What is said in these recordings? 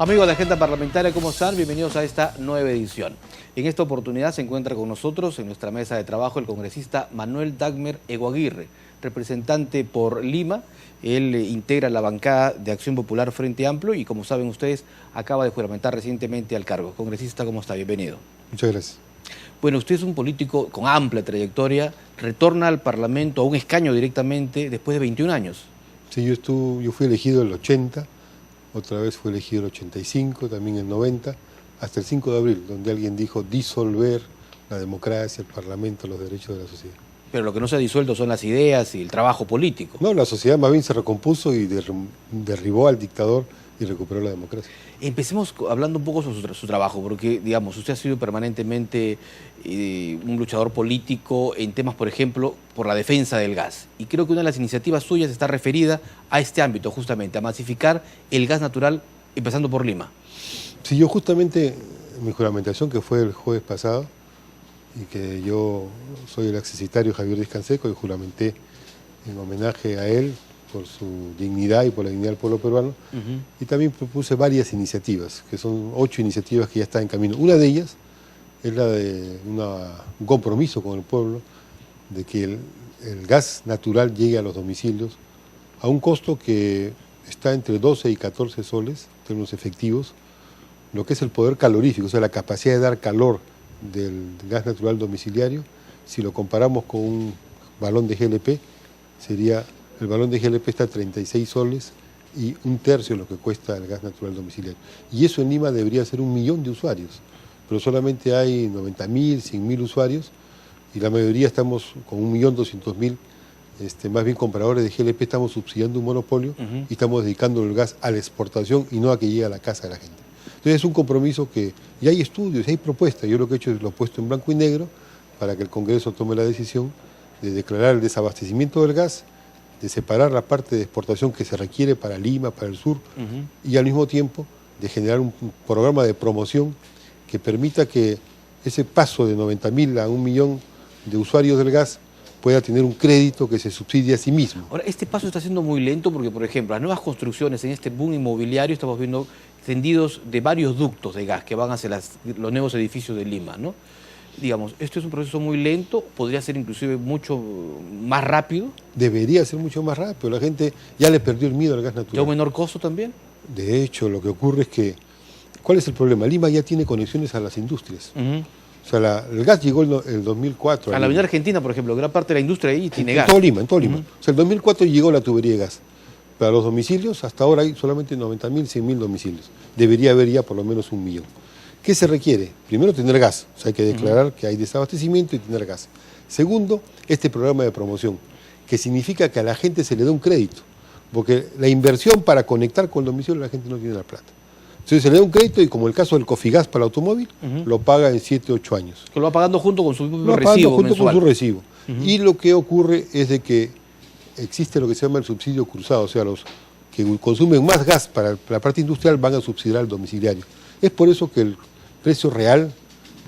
Amigos de Agenda Parlamentaria, ¿cómo están? Bienvenidos a esta nueva edición. En esta oportunidad se encuentra con nosotros en nuestra mesa de trabajo el congresista Manuel Dagmer Eguaguirre, representante por Lima. Él integra la bancada de Acción Popular Frente Amplio y, como saben ustedes, acaba de juramentar recientemente al cargo. Congresista, ¿cómo está? Bienvenido. Muchas gracias. Bueno, usted es un político con amplia trayectoria, retorna al Parlamento a un escaño directamente después de 21 años. Sí, yo fui elegido en el 80, otra vez fui elegido en el 85, también en el 90, hasta el 5 de abril, donde alguien dijo disolver la democracia, el Parlamento, los derechos de la sociedad. Pero lo que no se ha disuelto son las ideas y el trabajo político. No, la sociedad más bien se recompuso y derribó al dictador y recuperó la democracia. Empecemos hablando un poco sobre su trabajo, porque, digamos, usted ha sido permanentemente un luchador político en temas, por ejemplo, por la defensa del gas. Y creo que una de las iniciativas suyas está referida a este ámbito, justamente, a masificar el gas natural, empezando por Lima. Sí, yo justamente, mi juramentación, que fue el jueves pasado, y que yo soy el accesitario Javier Díaz Canseco, y juramenté en homenaje a él, por su dignidad y por la dignidad del pueblo peruano, y también propuse varias iniciativas, que son 8 iniciativas que ya están en camino. Una de ellas es la de un compromiso con el pueblo de que el gas natural llegue a los domicilios a un costo que está entre 12 y 14 soles, en términos efectivos, lo que es el poder calorífico, o sea, la capacidad de dar calor del gas natural domiciliario. Si lo comparamos con un balón de GLP, el balón de GLP está a 36 soles y un tercio de lo que cuesta el gas natural domiciliario. Y eso en Lima debería ser 1 millón de usuarios, pero solamente hay 90.000, 100.000 usuarios y la mayoría estamos con 1.200.000, más bien compradores de GLP, estamos subsidiando un monopolio y estamos dedicando el gas a la exportación y no a que llegue a la casa de la gente. Entonces es un compromiso que ya hay estudios, hay propuestas. Yo lo que he hecho es lo he puesto en blanco y negro para que el Congreso tome la decisión de declarar el desabastecimiento del gas, de separar la parte de exportación que se requiere para Lima, para el sur, y al mismo tiempo de generar un programa de promoción que permita que ese paso de 90.000 a 1 millón de usuarios del gas pueda tener un crédito que se subsidie a sí mismo. Ahora, este paso está siendo muy lento porque, por ejemplo, las nuevas construcciones en este boom inmobiliario estamos viendo tendidos de varios ductos de gas que van hacia los nuevos edificios de Lima, ¿no? Digamos, esto es un proceso muy lento, podría ser inclusive mucho más rápido. Debería ser mucho más rápido, la gente ya le perdió el miedo al gas natural. ¿Y a un menor costo también? De hecho, lo que ocurre es que, ¿cuál es el problema? Lima ya tiene conexiones a las industrias. O sea, el gas llegó el 2004. A la Avenida Argentina, por ejemplo, gran parte de la industria ahí tiene gas. En todo Lima. O sea, el 2004 llegó la tubería de gas. Para los domicilios, hasta ahora hay solamente 90.000, 100.000 domicilios. Debería haber ya por lo menos 1 millón. ¿Qué se requiere? Primero, tener gas. O sea, hay que declarar que hay desabastecimiento y tener gas. Segundo, este programa de promoción, que significa que a la gente se le da un crédito. Porque la inversión para conectar con el domicilio, la gente no tiene la plata. Entonces se le da un crédito y, como el caso del Cofigas para el automóvil, lo paga en 7, 8 años. Que lo va pagando junto con su propio recibo junto mensual. con su recibo. Y lo que ocurre es de que existe lo que se llama el subsidio cruzado, o sea, los que consumen más gas para la parte industrial van a subsidiar al domiciliario. Es por eso que el precio real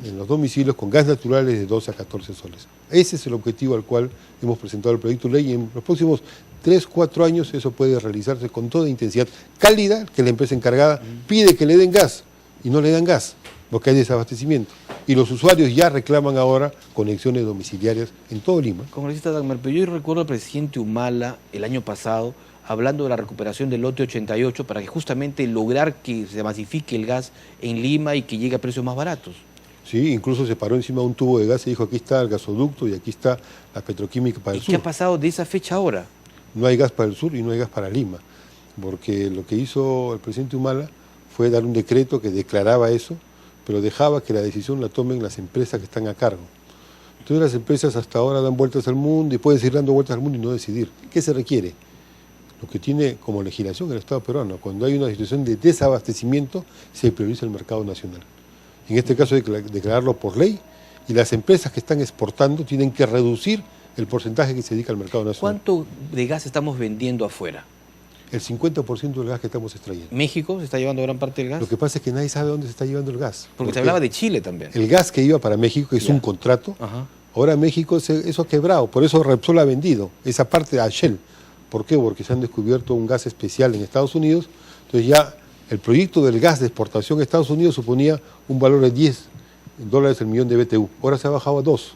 en los domicilios con gas natural es de 12 a 14 soles. Ese es el objetivo al cual hemos presentado el proyecto de ley y en los próximos 3, 4 años eso puede realizarse con toda intensidad cálida, que la empresa encargada pide que le den gas y no le dan gas porque hay desabastecimiento. Y los usuarios ya reclaman ahora conexiones domiciliarias en todo Lima. Congresista Dagmer, pero yo recuerdo al presidente Humala el año pasado hablando de la recuperación del lote 88 para que justamente lograr que se masifique el gas en Lima y que llegue a precios más baratos. Sí, incluso se paró encima de un tubo de gas y dijo: aquí está el gasoducto y aquí está la petroquímica para el sur. ¿Qué ha pasado de esa fecha ahora? No hay gas para el sur y no hay gas para Lima, porque lo que hizo el presidente Humala fue dar un decreto que declaraba eso, pero dejaba que la decisión la tomen las empresas que están a cargo. Entonces las empresas hasta ahora dan vueltas al mundo y pueden seguir dando vueltas al mundo y no decidir. ¿Qué se requiere? Lo que tiene como legislación el Estado peruano: cuando hay una situación de desabastecimiento, se prioriza el mercado nacional. En este caso hay que declararlo por ley, y las empresas que están exportando tienen que reducir el porcentaje que se dedica al mercado nacional. ¿Cuánto de gas estamos vendiendo afuera? El 50% del gas que estamos extrayendo. ¿México se está llevando gran parte del gas? Lo que pasa es que nadie sabe dónde se está llevando el gas. Porque se hablaba de Chile también. El gas que iba para México, que es un contrato, ahora México eso ha quebrado, por eso Repsol ha vendido esa parte a Shell. ¿Por qué? Porque se han descubierto un gas especial en Estados Unidos, entonces ya el proyecto del gas de exportación a Estados Unidos suponía un valor de $10 el millón de BTU, ahora se ha bajado a 2.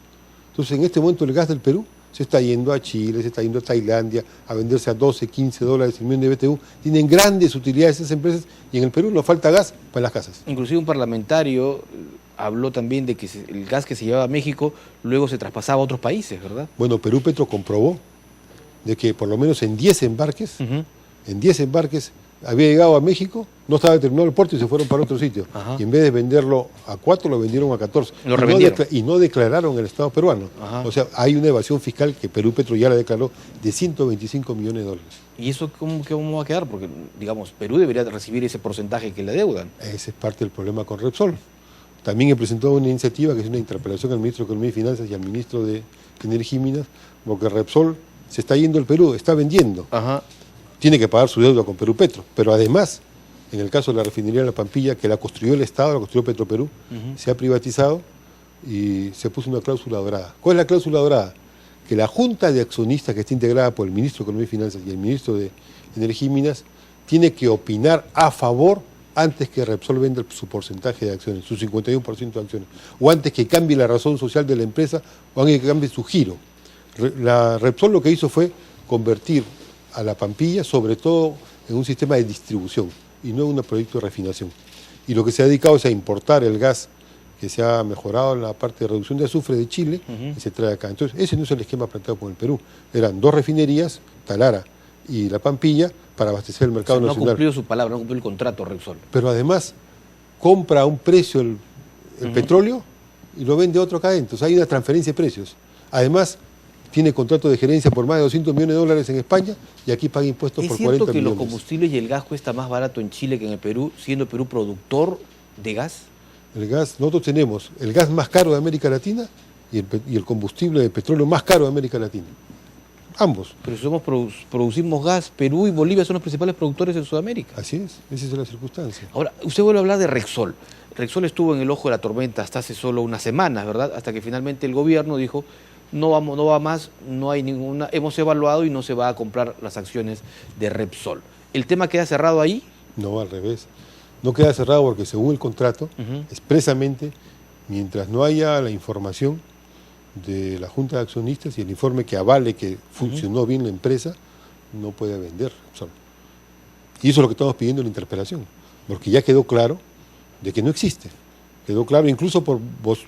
Entonces en este momento el gas del Perú se está yendo a Chile, se está yendo a Tailandia a venderse a $12, $15 el millón de BTU. Tienen grandes utilidades esas empresas y en el Perú nos falta gas para las casas. Inclusive un parlamentario habló también de que el gas que se llevaba a México luego se traspasaba a otros países, ¿verdad? Bueno, Perú Petro comprobó de que por lo menos en 10 embarques, había llegado a México, no estaba determinado el puerto y se fueron para otro sitio. Ajá. Y en vez de venderlo a 4, lo vendieron a 14. Lo revendieron. Y no declararon el Estado peruano. Ajá. O sea, hay una evasión fiscal que Perú Petro ya la declaró de $125 millones. ¿Y eso cómo va a quedar? Porque, digamos, Perú debería recibir ese porcentaje que le adeudan. Ese es parte del problema con Repsol. También he presentado una iniciativa que es una interpelación al ministro de Economía y Finanzas y al ministro de Energía y Minas, porque Repsol se está yendo al Perú, está vendiendo. Ajá. Tiene que pagar su deuda con Perú Petro, pero además, en el caso de la refinería de La Pampilla, que la construyó el Estado, la construyó Petroperú, se ha privatizado y se puso una cláusula dorada. ¿Cuál es la cláusula dorada? Que la junta de accionistas que está integrada por el ministro de Economía y Finanzas y el ministro de Energía y Minas tiene que opinar a favor antes que Repsol venda su porcentaje de acciones, su 51% de acciones, o antes que cambie la razón social de la empresa, o antes que cambie su giro. La Repsol lo que hizo fue convertir a La Pampilla, sobre todo en un sistema de distribución y no en un proyecto de refinación. Y lo que se ha dedicado es a importar el gas que se ha mejorado en la parte de reducción de azufre de Chile y se trae acá. Entonces, ese no es el esquema planteado por el Perú. Eran 2 refinerías, Talara y La Pampilla, para abastecer el mercado nacional. No ha cumplido su palabra, no ha cumplido el contrato Repsol. Pero además compra a un precio el petróleo y lo vende a otro acá adentro. O sea, hay una transferencia de precios. Además, tiene contrato de gerencia por más de $200 millones en España y aquí paga impuestos por 40 millones. ¿Es cierto que los combustibles y el gas cuesta más barato en Chile que en el Perú, siendo Perú productor de gas? El gas, nosotros tenemos el gas más caro de América Latina y el combustible de petróleo más caro de América Latina. Ambos. Pero si producimos gas, Perú y Bolivia son los principales productores en Sudamérica. Así es, esa es la circunstancia. Ahora, usted vuelve a hablar de Repsol. Repsol estuvo en el ojo de la tormenta hasta hace solo unas semanas, ¿verdad? Hasta que finalmente el gobierno dijo, no va más, no hay ninguna, hemos evaluado y no se va a comprar las acciones de Repsol. ¿El tema queda cerrado ahí? No, al revés. No queda cerrado porque según el contrato, expresamente, mientras no haya la información de la Junta de Accionistas y el informe que avale que funcionó bien la empresa, no puede vender Repsol. Y eso es lo que estamos pidiendo en la interpelación, porque ya quedó claro de que no existe. Quedó claro incluso por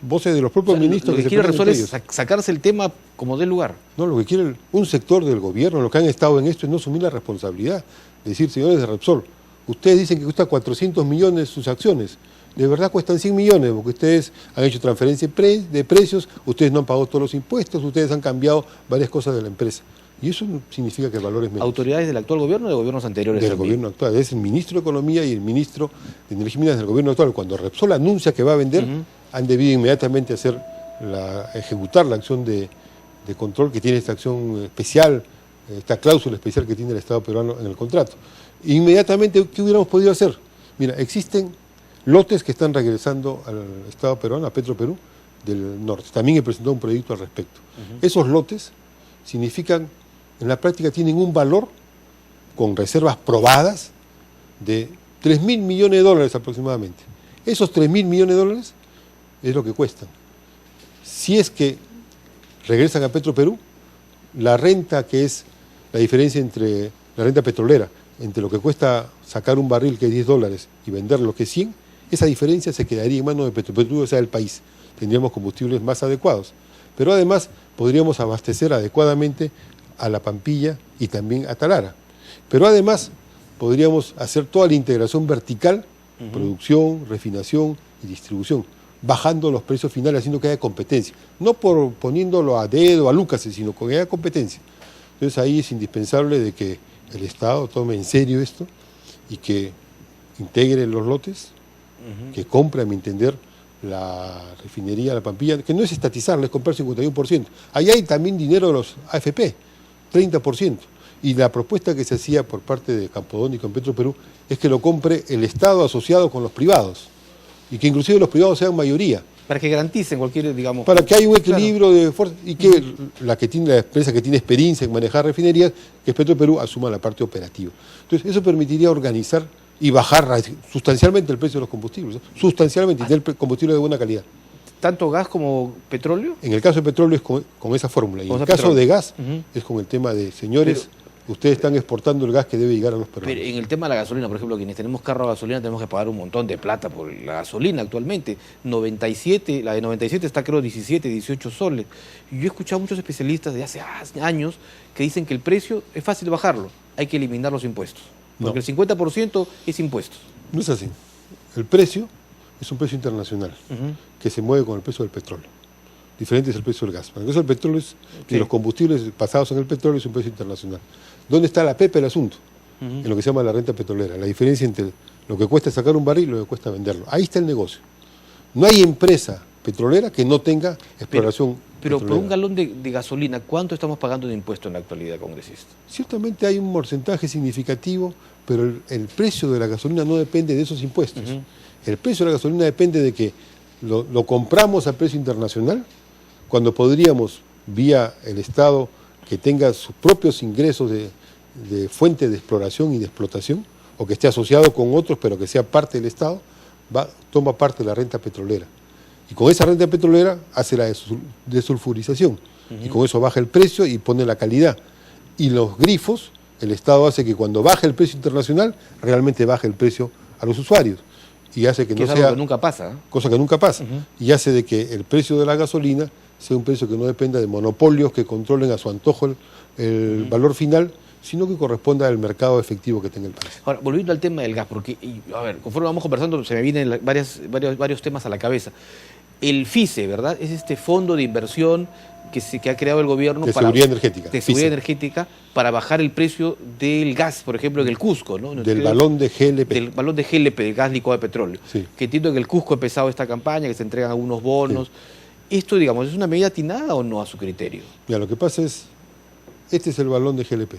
voces de los propios ministros. Lo que quiere Repsol es sacarse el tema como dé lugar. No, lo que quiere un sector del gobierno, los que han estado en esto, es no asumir la responsabilidad. Decir, señores de Repsol, ustedes dicen que cuesta 400 millones sus acciones. De verdad cuestan 100 millones, porque ustedes han hecho transferencia de precios, ustedes no han pagado todos los impuestos, ustedes han cambiado varias cosas de la empresa. Y eso no significa que el valor es menos. ¿Autoridades del actual gobierno o de gobiernos anteriores? Del gobierno actual. Es el ministro de Economía y el ministro de Energía y Minas del gobierno actual. Cuando Repsol anuncia que va a vender, han debido inmediatamente ejecutar la acción de control que tiene esta acción especial, esta cláusula especial que tiene el Estado peruano en el contrato. Inmediatamente, ¿qué hubiéramos podido hacer? Mira, existen lotes que están regresando al Estado peruano, a Petroperú, del norte. También he presentado un proyecto al respecto. Esos lotes significan, en la práctica tienen un valor con reservas probadas de $3.000 millones aproximadamente. Esos $3.000 millones es lo que cuestan. Si es que regresan a Petroperú, la renta que es la diferencia entre la renta petrolera, entre lo que cuesta sacar un barril que es $10 y venderlo que es 100, esa diferencia se quedaría en manos de Petroperú, o sea, del país. Tendríamos combustibles más adecuados. Pero además podríamos abastecer adecuadamente a La Pampilla y también a Talara. Pero además podríamos hacer toda la integración vertical, producción, refinación y distribución, bajando los precios finales, haciendo que haya competencia. No por poniéndolo a dedo, a Lucas, sino que haya competencia. Entonces ahí es indispensable de que el Estado tome en serio esto y que integre los lotes, que compre, a mi entender, la refinería La Pampilla, que no es estatizarla, es comprar 51%. Ahí hay también dinero de los AFP, 30%. Y la propuesta que se hacía por parte de Campodónico en Petroperú es que lo compre el Estado asociado con los privados, y que inclusive los privados sean mayoría. Para que garanticen cualquier, digamos... Para que haya un equilibrio de fuerza y que la empresa que tiene experiencia en manejar refinerías, que es Petroperú, asuma la parte operativa. Entonces, eso permitiría organizar y bajar sustancialmente el precio de los combustibles, ¿no? Sustancialmente, y tener combustible de buena calidad. ¿Tanto gas como petróleo? En el caso de petróleo es con esa fórmula, y en el caso de gas es con el tema de, señores, ustedes están exportando el gas que debe llegar a los peruanos. Pero en el tema de la gasolina, por ejemplo, quienes tenemos carro a gasolina tenemos que pagar un montón de plata por la gasolina actualmente. 97, la de 97 está creo 17, 18 soles. Y yo he escuchado a muchos especialistas de hace años que dicen que el precio es fácil bajarlo, hay que eliminar los impuestos. Porque el 50% es impuestos. No es así. El precio es un precio internacional que se mueve con el precio del petróleo. Diferente es el precio del gas. El precio del petróleo y los combustibles basados en el petróleo es un precio internacional. ¿Dónde está la pepa del asunto? En lo que se llama la renta petrolera. La diferencia entre lo que cuesta sacar un barril y lo que cuesta venderlo. Ahí está el negocio. No hay empresa petrolera que no tenga exploración pero petrolera. Por un galón de gasolina, ¿cuánto estamos pagando de impuesto en la actualidad, congresista? Ciertamente hay un porcentaje significativo, pero el precio de la gasolina no depende de esos impuestos. El precio de la gasolina depende de que lo compramos a precio internacional, cuando podríamos, vía el Estado, que tenga sus propios ingresos de fuente de exploración y de explotación, o que esté asociado con otros, pero que sea parte del Estado, toma parte de la renta petrolera. Y con esa renta petrolera hace la desulfurización. Y con eso baja el precio y pone la calidad. Y los grifos, el Estado hace que cuando baje el precio internacional, realmente baje el precio a los usuarios. Y hace que no sea... algo que nunca pasa. Cosa que nunca pasa. Y hace de que el precio de la gasolina sea un precio que no dependa de monopolios que controlen a su antojo el valor final, sino que corresponda al mercado efectivo que tenga el país. Ahora, volviendo al tema del gas, porque, a ver, conforme vamos conversando, se me vienen varios temas a la cabeza. El FICE, ¿verdad? Es este fondo de inversión que ha creado el gobierno de seguridad energética. De seguridad energética para bajar el precio del gas, por ejemplo, en el Cusco, ¿no? Del balón de GLP. Del balón de GLP, del gas licuado de petróleo. Sí. Que entiendo que el Cusco ha empezado esta campaña, que se entregan algunos bonos. Sí. ¿Esto, digamos, es una medida atinada o no a su criterio? Mira, lo que pasa es, este es el balón de GLP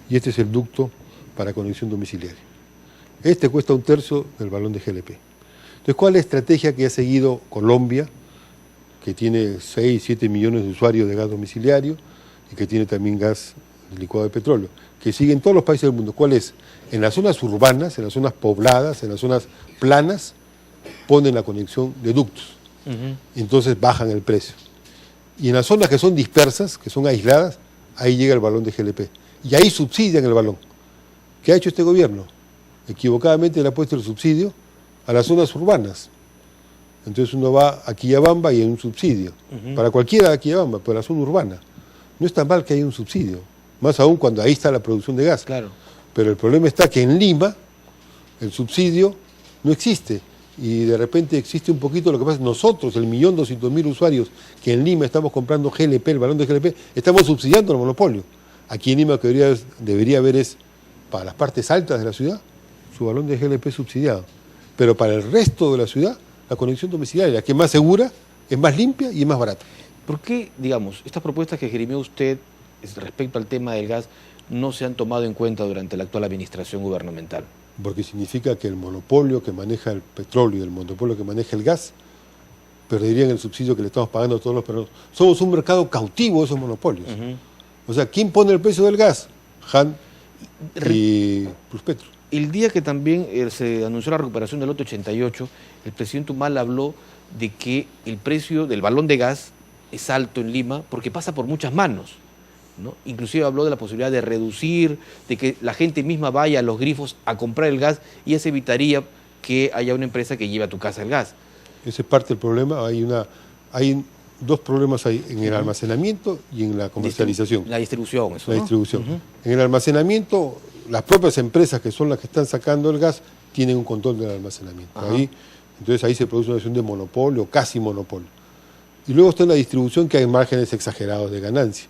y este es el ducto para conexión domiciliaria. Este cuesta 1/3 del balón de GLP. Entonces, ¿cuál es la estrategia que ha seguido Colombia, que tiene 6, 7 millones de usuarios de gas domiciliario y que tiene también gas licuado de petróleo, que sigue en todos los países del mundo? ¿Cuál es? En las zonas urbanas, en las zonas pobladas, en las zonas planas, ponen la conexión de ductos. Y entonces bajan el precio. Y en las zonas que son dispersas, que son aisladas, ahí llega el balón de GLP. Y ahí subsidian el balón. ¿Qué ha hecho este gobierno? Equivocadamente le ha puesto el subsidio a las zonas urbanas. Entonces uno va a Quillabamba y hay un subsidio. Para cualquiera de Quillabamba, pero la zona urbana. No está mal que haya un subsidio. Más aún cuando ahí está la producción de gas. Claro. Pero el problema está que en Lima el subsidio no existe. Y de repente existe un poquito. Lo que pasa es que nosotros, el 1.200.000 usuarios que en Lima estamos comprando GLP, el balón de GLP, estamos subsidiando el monopolio. Aquí en Lima lo que debería haber es, para las partes altas de la ciudad, su balón de GLP subsidiado. Pero para el resto de la ciudad, la conexión domiciliaria, que es más segura, es más limpia y es más barata. ¿Por qué, digamos, estas propuestas que esgrimió usted respecto al tema del gas no se han tomado en cuenta durante la actual administración gubernamental? Porque significa que el monopolio que maneja el petróleo y el monopolio que maneja el gas perderían el subsidio que le estamos pagando a todos los peruanos. Somos un mercado cautivo de esos monopolios. O sea, ¿quién pone el precio del gas? Han y Pluspetro. El día que también se anunció la recuperación del lote 88, el presidente Humala habló de que el precio del balón de gas es alto en Lima porque pasa por muchas manos, ¿no? Inclusive habló de la posibilidad de reducir, de que la gente misma vaya a los grifos a comprar el gas y eso evitaría que haya una empresa que lleve a tu casa el gas. Ese es parte del problema. Hay dos problemas ahí, en el almacenamiento y en la comercialización. La distribución, eso, La distribución. En el almacenamiento, las propias empresas que son las que están sacando el gas tienen un control del almacenamiento. Entonces ahí se produce una situación de monopolio, casi monopolio. Y luego está en la distribución, que hay márgenes exagerados de ganancia,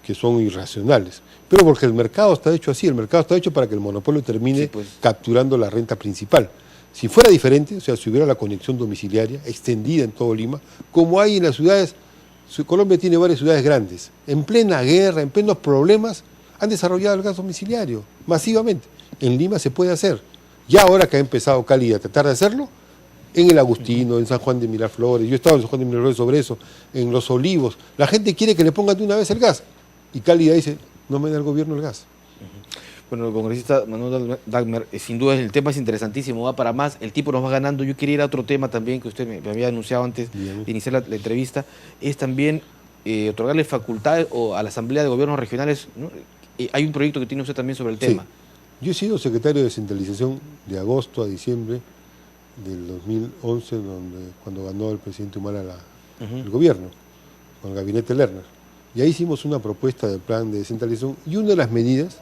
que son irracionales. Pero porque el mercado está hecho así, el mercado está hecho para que el monopolio termine capturando la renta principal. Si fuera diferente, o sea, si hubiera la conexión domiciliaria extendida en todo Lima, como hay en las ciudades, Colombia tiene varias ciudades grandes, en plena guerra, en plenos problemas, han desarrollado el gas domiciliario masivamente. En Lima se puede hacer. Ya ahora que ha empezado Cali a tratar de hacerlo, en el Agustino, en San Juan de Miraflores, yo he estado en San Juan de Miraflores sobre eso, en Los Olivos, la gente quiere que le pongan de una vez el gas. Y Cali dice, no me da el gobierno el gas. Bueno, el congresista Manuel Dagmer, sin duda el tema es interesantísimo, va para más, el tiempo nos va ganando. Yo quería ir a otro tema también que usted me había anunciado antes de iniciar la entrevista, es también otorgarle facultades a la Asamblea de Gobiernos Regionales, ¿no? Hay un proyecto que tiene usted también sobre el tema. Sí. Yo he sido secretario de descentralización de agosto a diciembre del 2011, cuando ganó el presidente Humala el gobierno, con el gabinete Lerner. Y ahí hicimos una propuesta de plan de descentralización y una de las medidas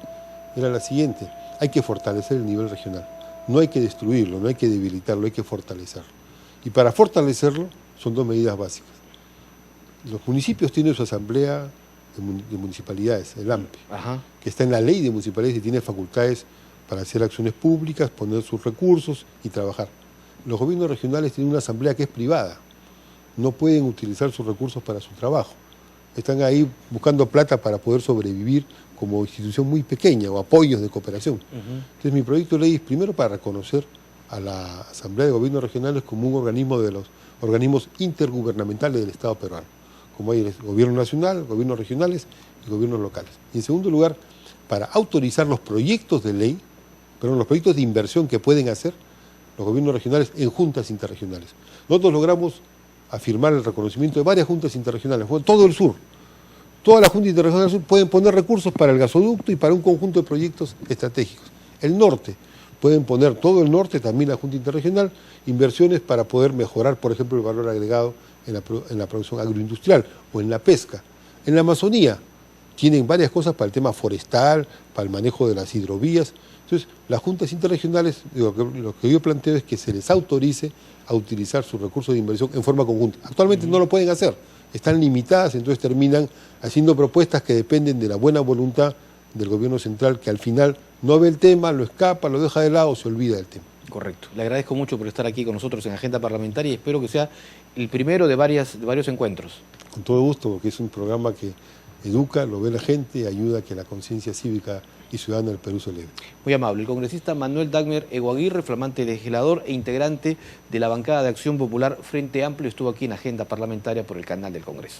era la siguiente: hay que fortalecer el nivel regional, no hay que destruirlo, no hay que debilitarlo, hay que fortalecerlo. Y para fortalecerlo son dos medidas básicas. Los municipios tienen su asamblea de municipalidades, el AMPE, que está en la ley de municipalidades y tiene facultades para hacer acciones públicas, poner sus recursos y trabajar. Los gobiernos regionales tienen una asamblea que es privada, no pueden utilizar sus recursos para su trabajo. Están ahí buscando plata para poder sobrevivir como institución muy pequeña o apoyos de cooperación. Entonces mi proyecto de ley es primero para reconocer a la Asamblea de Gobiernos Regionales como un organismo de los organismos intergubernamentales del Estado peruano, como hay el gobierno nacional, gobiernos regionales y gobiernos locales. Y en segundo lugar, para autorizar los proyectos de ley, los proyectos de inversión que pueden hacer los gobiernos regionales en juntas interregionales. Nosotros logramos afirmar el reconocimiento de varias juntas interregionales, todo el sur. Todas las juntas interregionales del sur pueden poner recursos para el gasoducto y para un conjunto de proyectos estratégicos. El norte, pueden poner todo el norte, también la junta interregional, inversiones para poder mejorar, por ejemplo, el valor agregado en la producción agroindustrial o en la pesca. En la Amazonía tienen varias cosas para el tema forestal, para el manejo de las hidrovías. Entonces, las juntas interregionales, lo que yo planteo es que se les autorice a utilizar sus recursos de inversión en forma conjunta. Actualmente no lo pueden hacer, están limitadas, entonces terminan haciendo propuestas que dependen de la buena voluntad del gobierno central, que al final no ve el tema, lo escapa, lo deja de lado, se olvida del tema. Correcto. Le agradezco mucho por estar aquí con nosotros en Agenda Parlamentaria y espero que sea el primero de varios encuentros. Con todo gusto, porque es un programa que educa, lo ve la gente y ayuda a que la conciencia cívica y ciudadana del Perú se eleve. Muy amable. El congresista Manuel Dagmer Eguaguirre, flamante legislador e integrante de la bancada de Acción Popular Frente Amplio, estuvo aquí en Agenda Parlamentaria por el canal del Congreso.